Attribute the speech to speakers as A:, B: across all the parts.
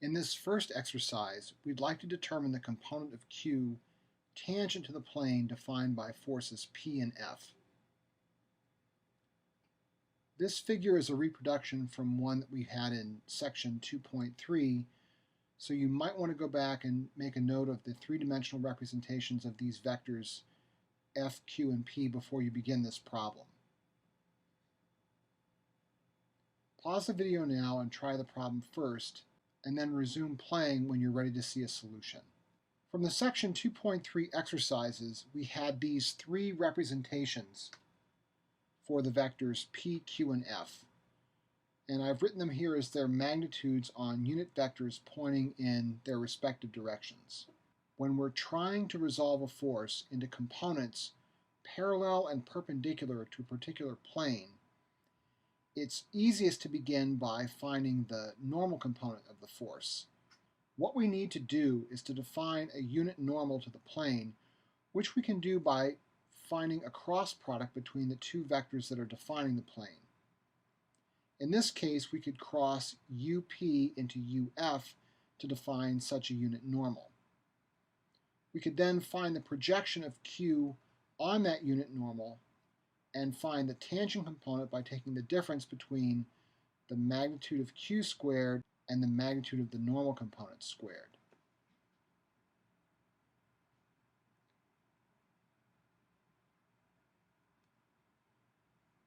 A: In this first exercise, we'd like to determine the component of Q tangent to the plane defined by forces P and F. This figure is a reproduction from one that we had in section 2.3, so you might want to go back and make a note of the three-dimensional representations of these vectors F, Q, and P before you begin this problem. Pause the video now and try the problem first, and then resume playing when you're ready to see a solution. From the section 2.3 exercises, we had these three representations for the vectors P, Q, and F. And I've written them here as their magnitudes on unit vectors pointing in their respective directions. When we're trying to resolve a force into components parallel and perpendicular to a particular plane, it's easiest to begin by finding the normal component of the force. What we need to do is to define a unit normal to the plane, which we can do by finding a cross product between the two vectors that are defining the plane. In this case, we could cross UP into UF to define such a unit normal. We could then find the projection of Q on that unit normal and find the tangent component by taking the difference between the magnitude of Q squared and the magnitude of the normal component squared.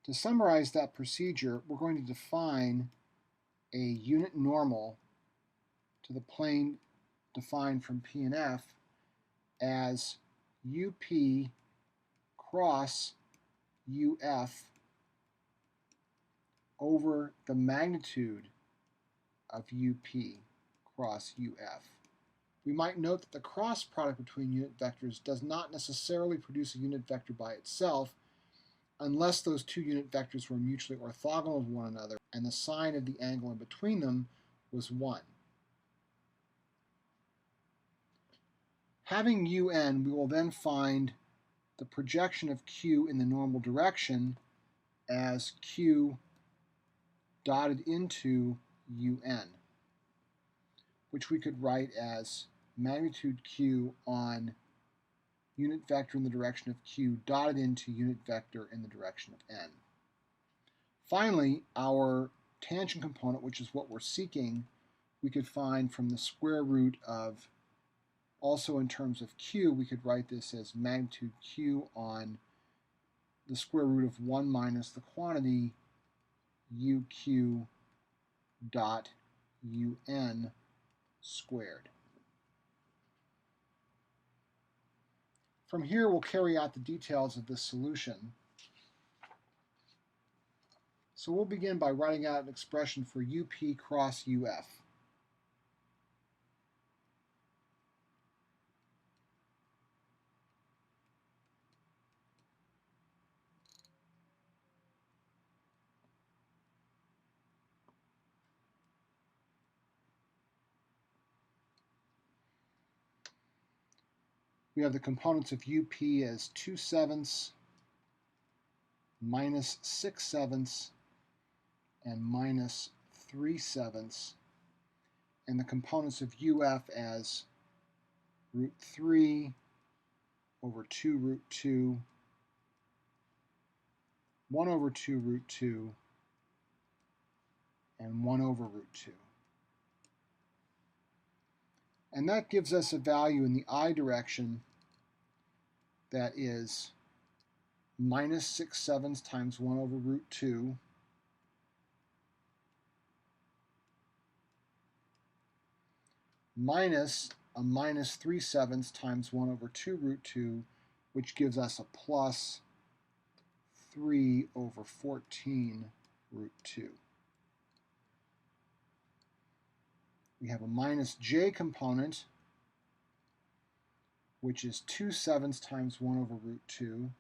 A: To summarize that procedure, we're going to define a unit normal to the plane defined from P and F as UP cross UF over the magnitude of UP cross UF. We might note that the cross product between unit vectors does not necessarily produce a unit vector by itself unless those two unit vectors were mutually orthogonal to one another and the sine of the angle in between them was 1. Having UN, we will then find the projection of Q in the normal direction as Q dotted into UN, which we could write as magnitude Q on unit vector in the direction of Q dotted into unit vector in the direction of N. Finally, our tangent component, which is what we're seeking, we could find from the square root of, also in terms of Q, we could write this as magnitude Q on the square root of 1 minus the quantity UQ dot UN squared. From here, we'll carry out the details of this solution. So we'll begin by writing out an expression for UP cross UF. We have the components of UP as 2/7 minus 6/7 and minus 3/7, and the components of UF as root 3 over 2 root 2, 1 over 2 root 2, and 1 over root 2. And that gives us a value in the I direction that is minus 6/7 times 1 over root 2 minus a minus 3/7 times 1 over 2 root 2, which gives us a plus 3 over 14 root 2. We have a minus j component, which is 2/7 times 1 over root 2,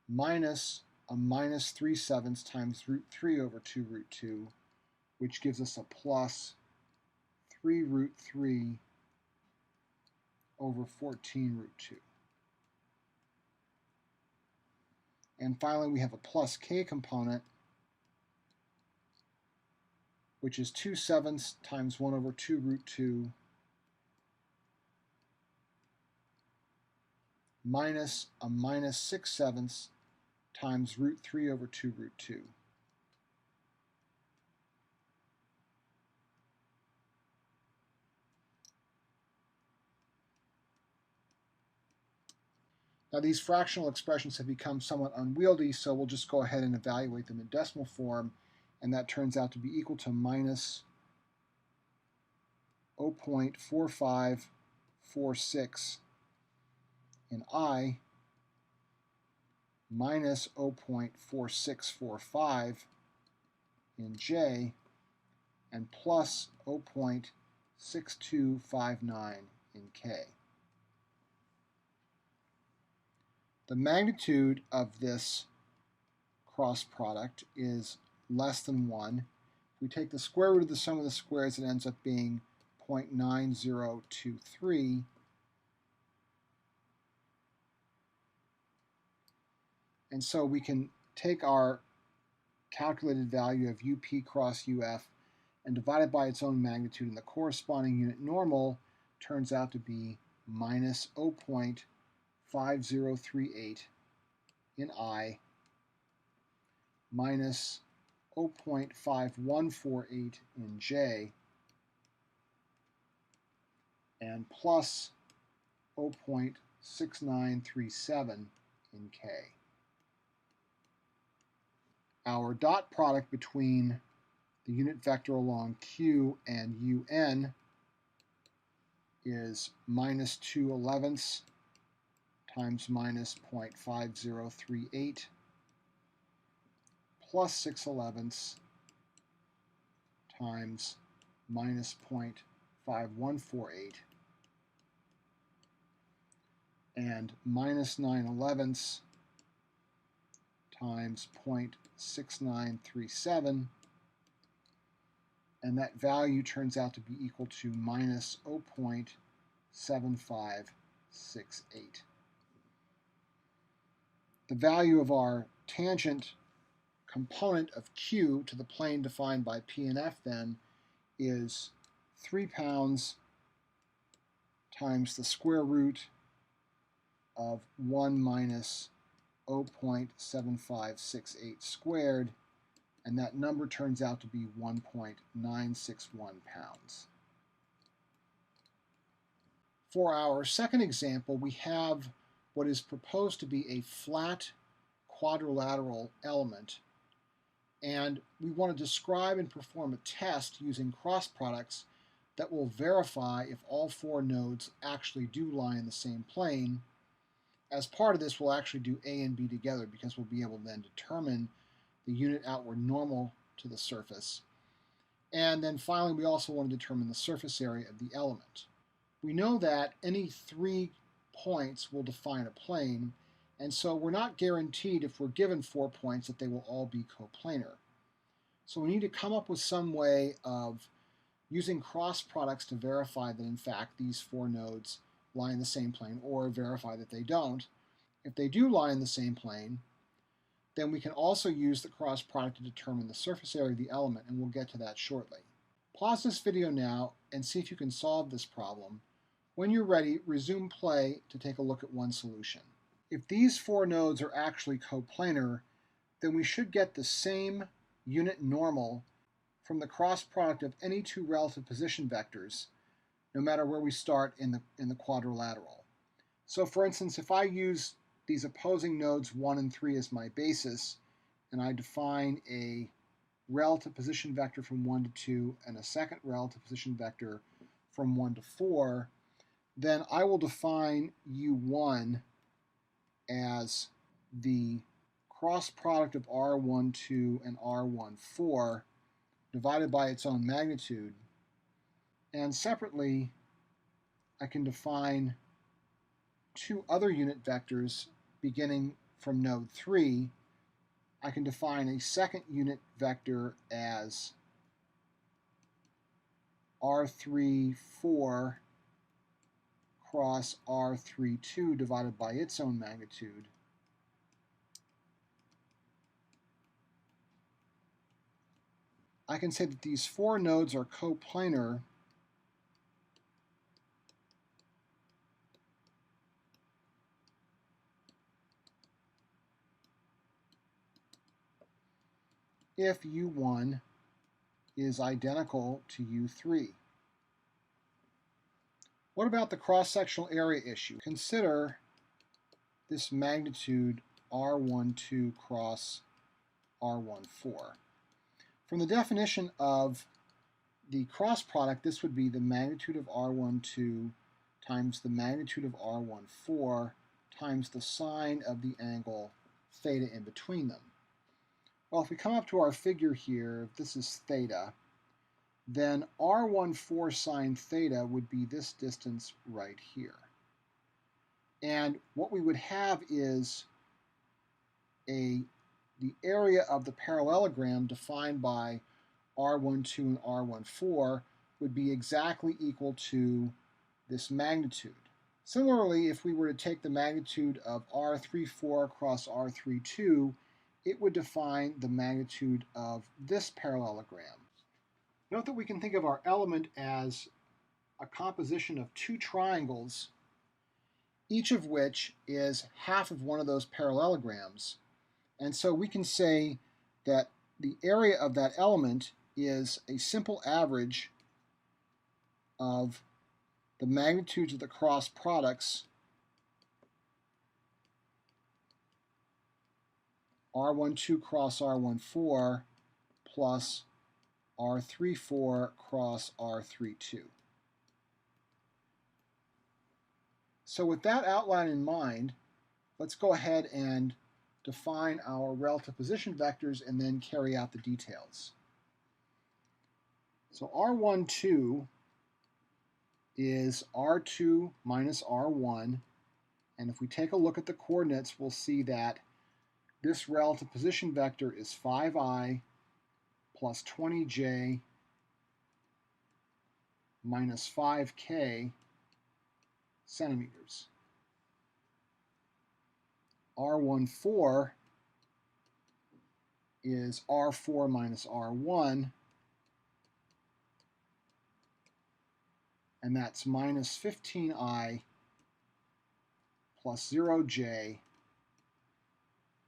A: minus a minus 3/7 times root 3 over 2 root 2, which gives us a plus 3 root 3 over 14 root 2. And finally, we have a plus k component, which is 2/7 times 1 over 2 root 2 minus a minus 6/7 times root 3 over 2 root 2. Now these fractional expressions have become somewhat unwieldy, so we'll just go ahead and evaluate them in decimal form, and that turns out to be equal to minus 0.4546 in I, minus 0.4645 in J, and plus 0.6259 in K. The magnitude of this cross product is less than 1. If we take the square root of the sum of the squares, it ends up being 0.9023. And so we can take our calculated value of UP cross UF and divide it by its own magnitude, and the corresponding unit normal turns out to be minus 0.5038 in I, minus 0.5148 in J, and plus 0.6937 in K. Our dot product between the unit vector along Q and UN is minus 2/11 times minus 0.5038 plus 6/11 times minus 0.5148 and minus 9/11 times 0.6937, and that value turns out to be equal to minus 0.7568. The value of our tangent component of Q to the plane defined by P and F then is 3 pounds times the square root of 1 minus 0.7568 squared, and that number turns out to be 1.961 pounds. For our second example, we have what is proposed to be a flat quadrilateral element, and we want to describe and perform a test using cross products that will verify if all four nodes actually do lie in the same plane. As part of this, we'll actually do A and B together because we'll be able to then determine the unit outward normal to the surface. And then finally, we also want to determine the surface area of the element. We know that any 3 points will define a plane, and so we're not guaranteed if we're given 4 points that they will all be coplanar. So we need to come up with some way of using cross products to verify that in fact these 4 nodes lie in the same plane, or verify that they don't. If they do lie in the same plane, then we can also use the cross product to determine the surface area of the element, and we'll get to that shortly. Pause this video now and see if you can solve this problem. When you're ready, resume play to take a look at one solution. If these 4 nodes are actually coplanar, then we should get the same unit normal from the cross product of any 2 relative position vectors, no matter where we start in the quadrilateral. So for instance, if I use these opposing nodes 1 and 3 as my basis, and I define a relative position vector from 1 to 2 and a second relative position vector from 1 to 4, then I will define U1 as the cross product of R12 and R14 divided by its own magnitude. And separately, I can define 2 other unit vectors beginning from node 3. I can define a second unit vector as R34 cross R32 divided by its own magnitude. I can say that these four nodes are coplanar if U1 is identical to U3. What about the cross-sectional area issue? Consider this magnitude R12 cross R14. From the definition of the cross product, this would be the magnitude of R12 times the magnitude of R14 times the sine of the angle theta in between them. Well, if we come up to our figure here, if this is theta, then R14 sine theta would be this distance right here. And what we would have is the area of the parallelogram defined by R12 and R14 would be exactly equal to this magnitude. Similarly, if we were to take the magnitude of R34 across R32, it would define the magnitude of this parallelogram. Note that we can think of our element as a composition of two triangles, each of which is half of one of those parallelograms. And so we can say that the area of that element is a simple average of the magnitudes of the cross products R12 cross R14 plus R34 cross R32. So with that outline in mind, let's go ahead and define our relative position vectors and then carry out the details. So R12 is R2 minus R1, and if we take a look at the coordinates, we'll see that this relative position vector is 5i plus 20j minus 5k centimeters. R14 is R4 minus R1, and that's minus 15i plus 0j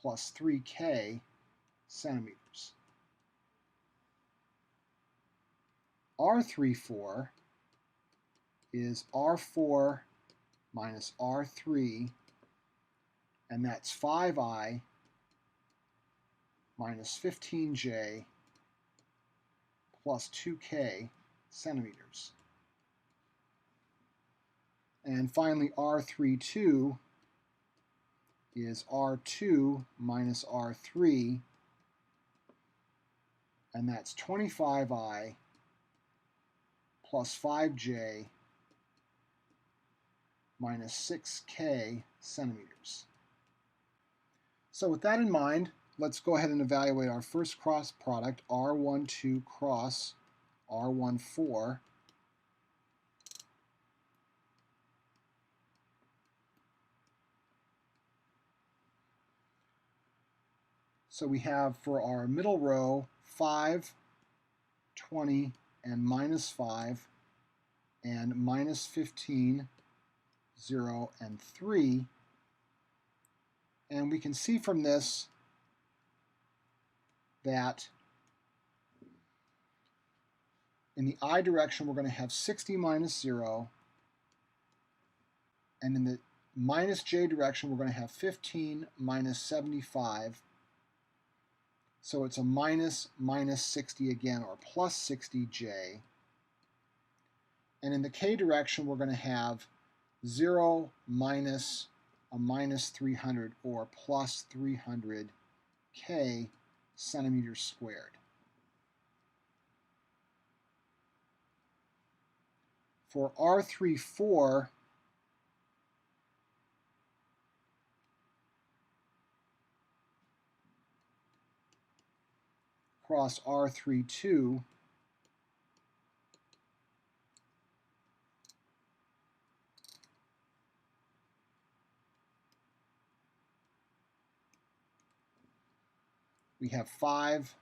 A: plus 3k centimeters. R34 is R4 minus R3, and that's 5i minus 15j plus 2k centimeters. And finally, R32 is R2 minus R3, and that's 25i plus 5j minus 6k centimeters. So with that in mind, let's go ahead and evaluate our first cross product, R12 cross R14. So we have for our middle row 5, 20, and minus 5, and minus 15, 0, and 3. And we can see from this that in the I direction we're going to have 60 minus 0, and in the minus j direction we're going to have 15 minus 75. So it's a minus 60 again, or plus 60j. And in the k direction, we're going to have 0 minus a minus 300, or plus 300k centimeters squared. For R34, cross R32, we have 5,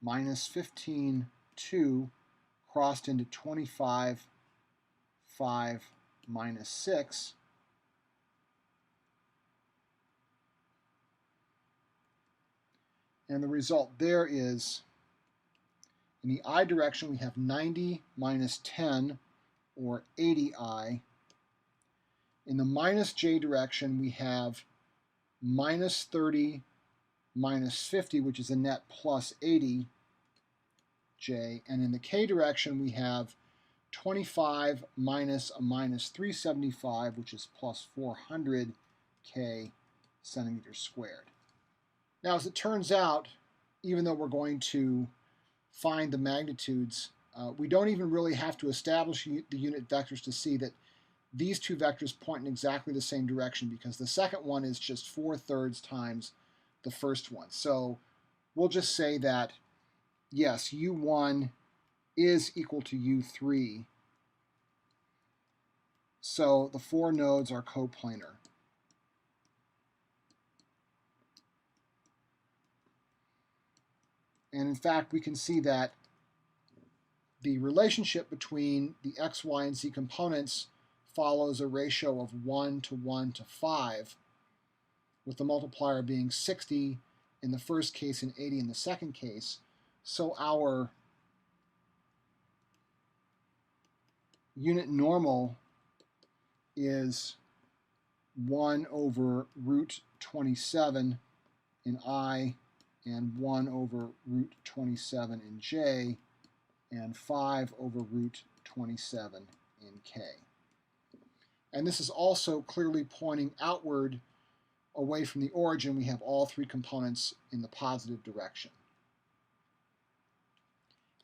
A: minus 15, 2 crossed into 25, 5 minus 6. And the result there is, in the I direction, we have 90 minus 10, or 80I. In the minus J direction, we have minus 30 minus 50, which is a net plus 80J. And in the K direction, we have 25 minus a minus 375, which is plus 400K centimeters squared. Now, as it turns out, even though we're going to find the magnitudes, we don't even really have to establish the unit vectors to see that these two vectors point in exactly the same direction, because the second one is just 4/3 times the first one. So we'll just say that, yes, U1 is equal to U3. So the four nodes are coplanar. And in fact, we can see that the relationship between the x, y, and z components follows a ratio of 1 to 1 to 5, with the multiplier being 60 in the first case and 80 in the second case. So our unit normal is 1 over root 27 in I, and 1 over root 27 in J, and 5 over root 27 in K. And this is also clearly pointing outward away from the origin. We have all three components in the positive direction.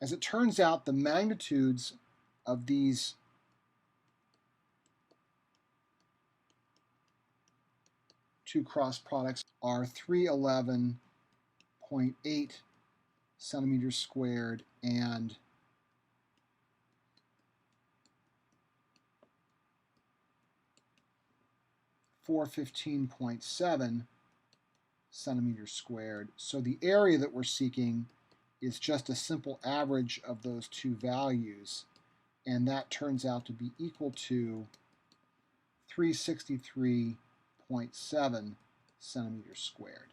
A: As it turns out, the magnitudes of these two cross products are 311.8 centimeters squared and 415.7 centimeters squared. So the area that we're seeking is just a simple average of those two values, and that turns out to be equal to 363.7 centimeters squared.